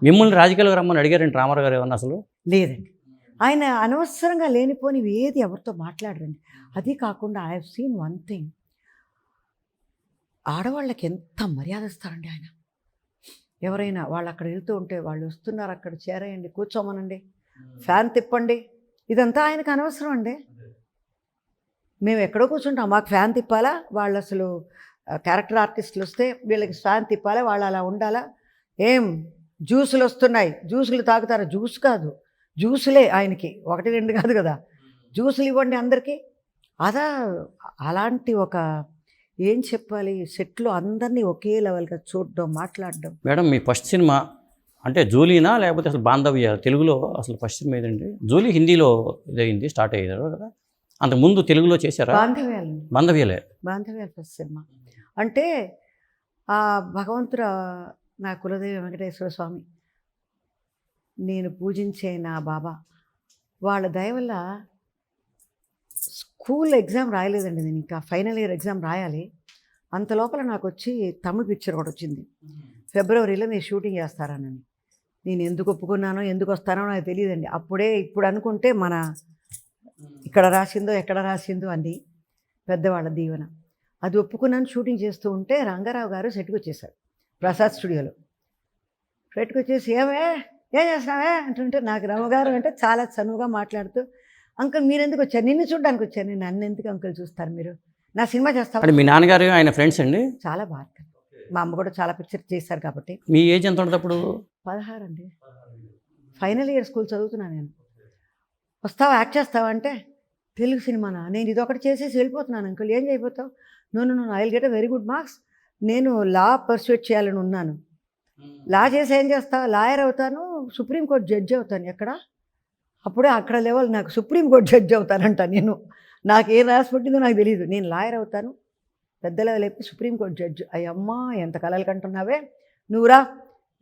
మిమ్మల్ని రాజకీయాలకు రమ్మని అడిగారండి రామారావు గారు ఏమన్నా అసలు? లేదండి. ఆయన అనవసరంగా లేనిపోనివి ఏది ఎవరితో మాట్లాడరండి. అది కాకుండా I have seen one thing. ఆడవాళ్ళకి ఎంత మర్యాద ఇస్తారండి ఆయన. ఎవరైనా వాళ్ళు అక్కడ వెళ్తూ ఉంటే వాళ్ళు వస్తున్నారు అక్కడ చేరేయండి, కూర్చోమనండి, ఫ్యాన్ తిప్పండి, ఇదంతా ఆయనకు అనవసరం అండి. మేము ఎక్కడో కూర్చుంటాం, మాకు ఫ్యాన్ తిప్పాలా? వాళ్ళు అసలు క్యారెక్టర్ ఆర్టిస్టులు వస్తే వీళ్ళకి ఫ్యాన్ తిప్పాలా? వాళ్ళు అలా ఉండాలా? ఏం జ్యూసులు వస్తున్నాయి, జ్యూసులు తాగుతారా? జ్యూస్ కాదు, జ్యూసులే ఆయనకి, 1, 2 కాదు కదా, జ్యూసులు ఇవ్వండి అందరికీ. అదా అలాంటి ఒక ఏం చెప్పాలి, సెట్లో అందరినీ ఒకే లెవెల్గా చూడడం, మాట్లాడడం. మేడం మీ ఫస్ట్ సినిమా అంటే జూలీనా లేకపోతే అసలు బాంధవ్య? తెలుగులో అసలు ఫస్ట్ సినిమా ఏదండి? జూలీ హిందీలో ఇదైంది, స్టార్ట్ అయ్యారు కదా, అంతకుముందు తెలుగులో చేశారా? బాంధవ్యాలు. బాంధవ్యాలే. బాంధవ్యాలు ఫస్ట్ సినిమా. అంటే ఆ భగవంతుడు, నా కులదైవ వెంకటేశ్వర స్వామి, నేను పూజించే నా బాబా, వాళ్ళ దయ వల్ల స్కూల్ ఎగ్జామ్ రాయలేదండి నేను, ఇంకా ఫైనల్ ఇయర్ ఎగ్జామ్ రాయాలి. అంత లోపల నాకు వచ్చి తమిళ పిక్చర్ ఒకటి వచ్చింది, ఫిబ్రవరిలో మీరు షూటింగ్ చేస్తారనని. నేను ఎందుకు ఒప్పుకున్నానో ఎందుకు వస్తానో నాకు తెలియదండి. అప్పుడే ఇప్పుడు అనుకుంటే మన ఇక్కడ రాసిందో ఎక్కడ రాసిందో అని పెద్దవాళ్ళ దీవెన. అది ఒప్పుకున్నాను. షూటింగ్ చేస్తూ ఉంటే రంగారావు గారు సెట్కి వచ్చేసారు ప్రసాద్ స్టూడియోలో. సెట్కి వచ్చేసి ఏం చేస్తావే అంటుంటే, నాకు రామగారు అంటే చాలా చనువుగా మాట్లాడుతూ, అంకుల్ మీరు ఎందుకు వచ్చారు? నిన్ను చూడడానికి వచ్చాను. నన్ను ఎందుకు అంకుల్ చూస్తారు మీరు, నా సినిమా చేస్తాను. అంటే మీ నాన్నగారు ఆయన ఫ్రెండ్స్ అండి? చాలా బాగా, మా అమ్మ కూడా చాలా పిక్చర్ చేశారు కాబట్టి. మీ ఏజ్ ఎంత ఉంటుంది అప్పుడు? 16 అండి. ఫైనల్ ఇయర్ స్కూల్ చదువుతున్నాను నేను. వస్తావా, యాక్ట్ చేస్తావా అంటే, తెలుగు సినిమానా? నేను ఇదొకటి చేసేసి వెళ్ళిపోతున్నాను అంకుల్. ఏం చేయబోతావు? No no no, I will get a very good marks. నేను లా పర్స్యూట్ చేయాలని ఉన్నాను. లా చేసి ఏం చేస్తావు? లాయర్ అవుతాను, సుప్రీంకోర్టు జడ్జి అవుతాను. ఎక్కడ? అప్పుడే అక్కడ లెవెల్, నాకు సుప్రీంకోర్టు జడ్జి అవుతానంట నేను. నాకు ఏం రాసి పెట్టిందో నాకు తెలియదు. నేను లాయర్ అవుతాను, పెద్ద లెవెల్ అయిపోయి సుప్రీంకోర్టు జడ్జి. అయ్యమ్మా ఎంత కలలు కంటున్నావే నువ్వురా,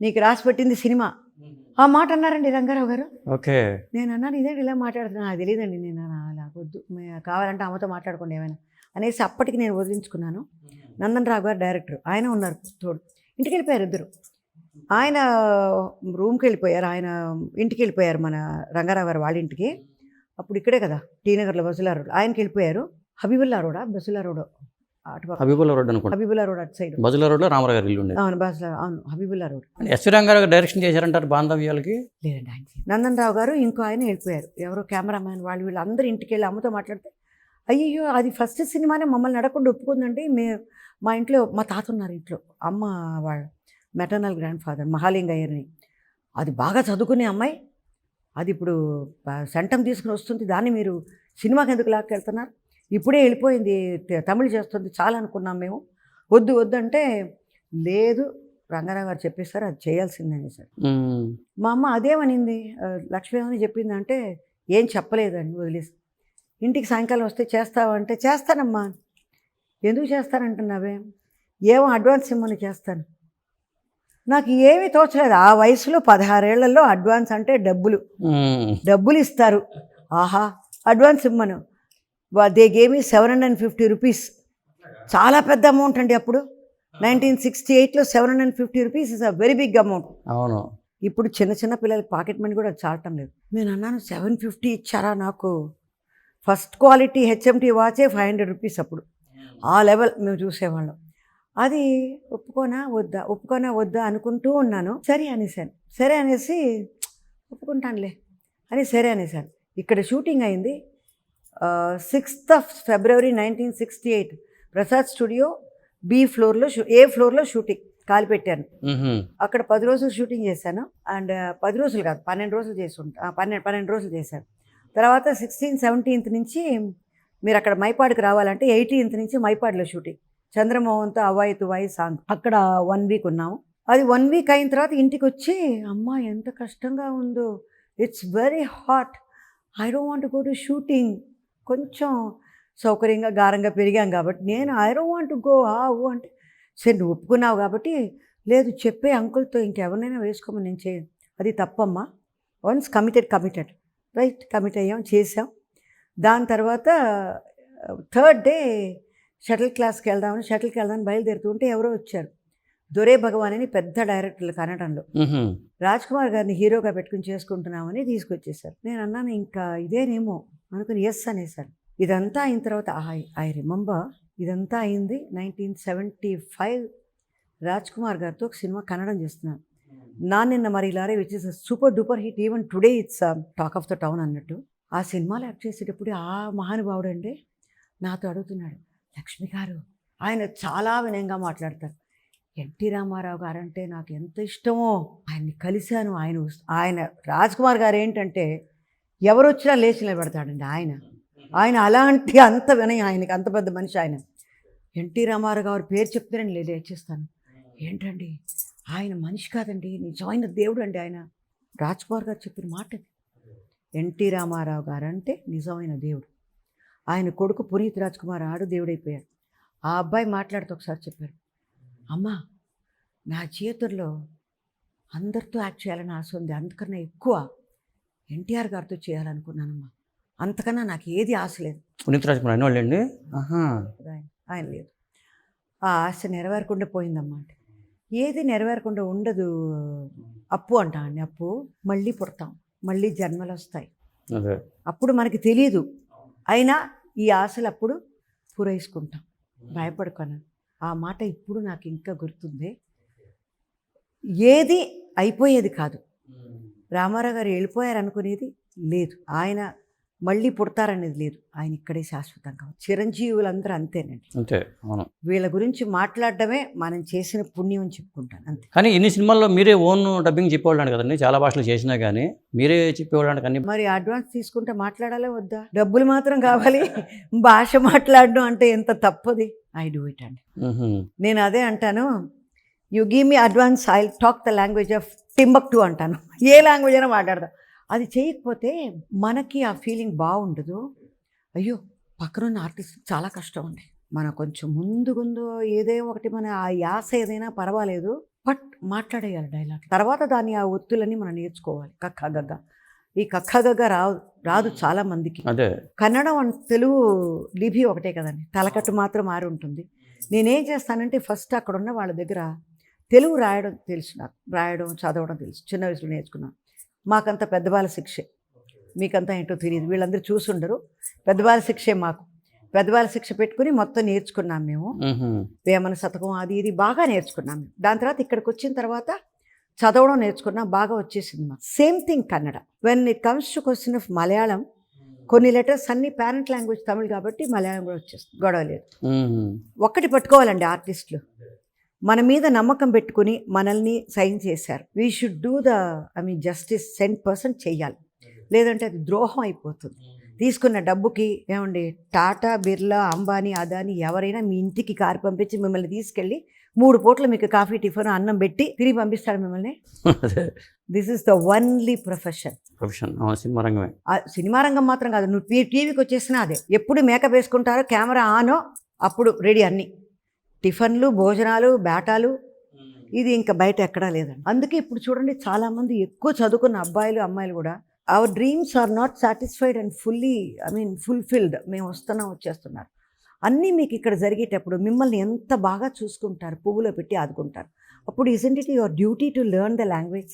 నీకు రాసి పెట్టింది సినిమా. ఆ మాట అన్నారండి రంగారావు గారు. ఓకే. నేను అన్నాను, ఇదేంటి ఇలా మాట్లాడుతున్నా, నాకు తెలియదండి. నేను అలా వద్దు, కావాలంటే అమ్మతో మాట్లాడుకోండి ఏమైనా అనేసి అప్పటికి నేను వదిలించుకున్నాను. నందన్ రావు గారు డైరెక్టర్, ఆయన ఉన్నారు తోడు. ఇంటికి వెళ్ళిపోయారు ఇద్దరు. ఆయన రూమ్కి వెళ్ళిపోయారు, ఆయన ఇంటికి వెళ్ళిపోయారు, మన రంగారావు గారు వాళ్ళ ఇంటికి. అప్పుడు ఇక్కడే కదా టీనగర్లో బసులా రోడ్. ఆయనకి వెళ్ళిపోయారు. హబీబుల్లా రోడా బసులా రోడ్, అటు హబీబుల్లా రోడ్ అనుకుంటా. హబీబుల్లా రోడ్ అటు సైడ్, బజులా రోడ్లో రామారావు గారు ఇల్లు ఉండేది. అవును బసులా, అవును హబీబుల్లా రోడ్. ఎస్వి రంగారావు గారు డైరెక్షన్ చేశారంటారు బాంధవ్యాలకి? లేదండి, ఆయన నందన్ రావు గారు ఇంకో ఆయన వెళ్ళిపోయారు. ఎవరో కెమెరామ్యాన్ వాళ్ళు వీళ్ళందరూ ఇంటికి వెళ్ళి అమ్మతో మాట్లాడితే, అయ్యో అది ఫస్ట్ సినిమానే మమ్మల్ని అడగకుండా ఒప్పుకుందండి. మా ఇంట్లో మా తాత ఉన్నారు ఇంట్లో, అమ్మ వాళ్ళ మెటర్నల్ గ్రాండ్ ఫాదర్ మహాలింగయ్యని, అది బాగా చదువుకునే అమ్మాయి, అది ఇప్పుడు సెంటమ్ తీసుకుని వస్తుంది, దాన్ని మీరు సినిమాకి ఎందుకు లాక్కెళ్తున్నారు? ఇప్పుడే వెళ్ళిపోయింది, తమిళ్ చేస్తుంది, చాలా అనుకున్నాం మేము, వద్దు వద్దు అంటే, లేదు రంగారావు గారు చెప్పేశారు అది చేయాల్సిందని సార్. మా అమ్మ అదేమనింది, లక్ష్మీ అని చెప్పిందంటే, ఏం చెప్పలేదండి, వదిలేసి. ఇంటికి సాయంకాలం వస్తే చేస్తావంటే, చేస్తానమ్మా. ఎందుకు చేస్తానంటున్నావే? ఏమో అడ్వాన్స్ ఇమ్మని చేస్తాను. నాకు ఏమీ తోచలేదు ఆ వయసులో. 16 ఏళ్లలో అడ్వాన్స్ అంటే డబ్బులు ఇస్తారు. ఆహా, అడ్వాన్స్ ఇమ్మను. They gave me 750 rupees. చాలా పెద్ద అమౌంట్ అండి అప్పుడు. 1968లో 750 rupees is a very big amount. అవును. ఇప్పుడు చిన్న చిన్న పిల్లలకి పాకెట్ మనీ కూడా చాలటం లేదు. నేను అన్నాను, 750 ఇచ్చారా నాకు? ఫస్ట్ క్వాలిటీ హెచ్ఎంటీ వాచే 500 రూపీస్ అప్పుడు. ఆ లెవెల్ మేము చూసేవాళ్ళం. అది ఒప్పుకోనా వద్దా అనుకుంటూ ఉన్నాను. సరే అనేసాను. సరే అనేసి ఒప్పుకుంటానులే అని సరే అనేసాను. ఇక్కడ షూటింగ్ అయింది 6th ఫిబ్రవరి 1968 ప్రసాద్ స్టూడియో బి ఫ్లోర్లో, ఏ ఫ్లోర్లో షూటింగ్ కాలు పెట్టాను. అక్కడ 10 రోజులు షూటింగ్ చేశాను. అండ్ 10 రోజులు కాదు 12 రోజులు చేసి ఉంటాను. 12 రోజులు చేశాను. తర్వాత 16th 17th నుంచి మీరు అక్కడ మైపాడుకి రావాలంటే 18th నుంచి మైపాడులో షూటింగ్, చంద్రమోహన్తో అవాయి తువాయి సాంగ్. అక్కడ 1 వీక్ ఉన్నాము. అది 1 వీక్ అయిన తర్వాత ఇంటికి వచ్చి, అమ్మా ఎంత కష్టంగా ఉందో, it's very hot, I don't want go to shooting. కొంచెం సౌకర్యంగా గారంగా పెరిగాం కాబట్టి నేను ఐ డోంట్ వాంట్ గో అంటే, సరే నువ్వు ఒప్పుకున్నావు కాబట్టి, లేదు చెప్పే అంకుల్తో ఇంకెవరినైనా వేసుకోమని, నేను చేయను, అది తప్పమ్మా. వన్స్ కమిటెడ్ రైట్, కమిట్ అయ్యాం, చేసాం. దాని తర్వాత 3rd డే షటిల్ క్లాస్కి వెళ్దామని బయలుదేరుతుంటే ఎవరో వచ్చారు. దొరే భగవాన్ అని పెద్ద డైరెక్టర్లు కన్నడంలో. మ్హూ. రాజ్ కుమార్ గారిని హీరోగా పెట్టుకుని చేసుకుంటున్నామని తీసుకొచ్చేసారు. నేను అన్నాను ఇంకా ఇదేనేమో అనుకుని ఎస్ అనేసారు. ఇదంతా అయిన తర్వాత ఐ రిమెంబర్ ఇదంతా అయింది 1975. రాజ్ కుమార్ గారితో ఒక సినిమా కన్నడం చేస్తున్నాను. నా నిన్న మరి ఇలారే which is super duper hit, even today it's talk of the town అన్నట్టు. ఆ సినిమాలో యాక్ట్ చేసేటప్పుడు ఆ మహానుభావుడు అంటే నాతో అడుగుతున్నాడు, లక్ష్మి గారు, ఆయన చాలా వినయంగా మాట్లాడతారు. ఎన్టీ రామారావు గారు అంటే నాకు ఎంత ఇష్టమో, ఆయన్ని కలిశాను. ఆయన రాజ్ కుమార్ గారు ఏంటంటే ఎవరు వచ్చినా లేచి నిలబెడతాడండి. ఆయన అలాంటి అంత వినయం, ఆయనకి అంత పెద్ద మనిషి ఆయన. ఎన్టీ రామారావు గారు పేరు చెప్తే నేను లేచేస్తాను. ఏంటండి ఆయన మనిషి కాదండి, నిజమైన దేవుడు అండి ఆయన. రాజ్ కుమార్ గారు చెప్పిన మాట అది. ఎన్టీ రామారావు గారు అంటే నిజమైన దేవుడు. ఆయన కొడుకు పునీత్ రాజ్ కుమార్ ఆడు దేవుడైపోయాడు. ఆ అబ్బాయి మాట్లాడుతూ ఒకసారి చెప్పారు, అమ్మా నా జీవితంలో అందరితో యాక్ట్ చేయాలని ఆశ ఉంది, అందుకన్నా ఎక్కువ ఎన్టీఆర్ గారితో చేయాలనుకున్నానమ్మా, అంతకన్నా నాకు ఏది ఆశ లేదు. పునీత్ రాజ్ కుమార్ అనేవాళ్ళు అండి. ఆయన లేదు. ఆ ఆశ నెరవేరకుండా పోయిందమ్మా అంటే, ఏది నెరవేరకుండా ఉండదు అప్పు అంటామండి. అప్పు మళ్ళీ పుడతాం, మళ్ళీ జన్మలు వస్తాయి. అదే అప్పుడు మనకి తెలియదు, అయినా ఈ ఆశలు అప్పుడు పూరేసుకుంటాం. భయపడుకోను. ఆ మాట ఇప్పుడు నాకు ఇంకా గుర్తుంది. ఏది అయిపోయేది కాదు. రామారావు గారు వెళ్ళిపోయారు అనుకునేది లేదు, ఆయన మళ్ళీ పుడతారనేది లేదు. ఆయన ఇక్కడే శాశ్వతంగా. చిరంజీవులందరూ అంతేనండి. అంతే, అవును. వీళ్ళ గురించి మాట్లాడడమే మనం చేసిన పుణ్యం అని చెప్పుకుంటాను అంతే. కానీ ఇన్ని సినిమాల్లో మీరే ఓన్ డబ్బింగ్ చెప్పేవాళ్ళు కదండి, చాలా భాషలు చేసినా కానీ మీరే చెప్పేవాళ్ళు కానీ. మరి అడ్వాన్స్ తీసుకుంటే మాట్లాడాలే వద్దా? డబ్బులు మాత్రం కావాలి, భాష మాట్లాడడం అంటే ఎంత తప్పది. ఐ డూ ఇట్ అండి. నేను అదే అంటాను, you give me advance, I talk the language of Timbuktu అంటాను. ఏ లాంగ్వేజ్ అయినా మాట్లాడదాం. అది చేయకపోతే మనకి ఆ ఫీలింగ్ బాగుండదు. అయ్యో పక్కనున్న ఆర్టిస్ట్ చాలా కష్టం ఉంది, మనం కొంచెం ముందు ఏదో ఒకటి మన ఆ యాస ఏదైనా పర్వాలేదు, బట్ మాట్లాడేయాలి డైలాగ్. తర్వాత దాన్ని ఆ ఒత్తులని మనం నేర్చుకోవాలి. కక్కగగ్గ, ఈ కక్కగగ్గ రాదు చాలా మందికి. అదే కన్నడం తెలుగు లిపి ఒకటే కదండి, తలకట్టు మాత్రం మారి ఉంటుంది. నేనేం చేస్తానంటే ఫస్ట్ అక్కడ ఉన్న వాళ్ళ దగ్గర తెలుగు రాయడం తెలుసు, నాకు రాయడం చదవడం తెలుసు, చిన్న వయసులో నేర్చుకున్నాను. మాకంత పెద్దవాళ్ళ శిక్షే, మీకంతా ఏంటో తెలియదు, వీళ్ళందరూ చూసుండరు. పెద్దవాళ్ళ శిక్షే మాకు. పెద్దవాళ్ళ శిక్ష పెట్టుకుని మొత్తం నేర్చుకున్నాం మేము. వేమన శతకం అది ఇది బాగా నేర్చుకున్నాం మేము. దాని తర్వాత ఇక్కడికి వచ్చిన తర్వాత చదవడం నేర్చుకున్నాం, బాగా వచ్చేసింది మాకు. Same thing Kannada. When it comes to question of Malayalam, కొన్ని లెటర్స్ అన్ని పేరెంట్ లాంగ్వేజ్ తమిళ్ కాబట్టి మలయాళం కూడా వచ్చేస్తుంది, గొడవ లేదు. ఒక్కటి పట్టుకోవాలండి ఆర్టిస్టులు, మన మీద నమ్మకం పెట్టుకుని మనల్ని సైన్ చేశారు. We should do the justice 100% చెయ్యాలి, లేదంటే అది ద్రోహం అయిపోతుంది. తీసుకున్న డబ్బుకి ఏమండి, టాటా, బిర్లా, అంబానీ, అదానీ ఎవరైనా మీ ఇంటికి కారు పంపించి మిమ్మల్ని తీసుకెళ్ళి 3 పూటలు మీకు కాఫీ, టిఫిన్, అన్నం పెట్టి తిరిగి పంపిస్తాడు మిమ్మల్ని. This is the only profession. Cinema రంగమే. సినిమా రంగం మాత్రం కాదు, నువ్వు టీవీకి వచ్చేసినా అదే. ఎప్పుడు మేకప్ వేసుకుంటారో, కెమెరా ఆనో అప్పుడు రెడీ అన్నీ, టిఫిన్లు, భోజనాలు, బేటాలు. ఇది ఇంకా బయట ఎక్కడా లేదండి. అందుకే ఇప్పుడు చూడండి చాలామంది ఎక్కువ చదువుకున్న అబ్బాయిలు అమ్మాయిలు కూడా our dreams are not satisfied and fulfilled. మేము వచ్చేస్తున్నారు. అన్నీ మీకు ఇక్కడ జరిగేటప్పుడు మిమ్మల్ని ఎంత బాగా చూసుకుంటారు, పువ్వులో పెట్టి ఆదుకుంటారు. అప్పుడు isn't it your duty to learn the language?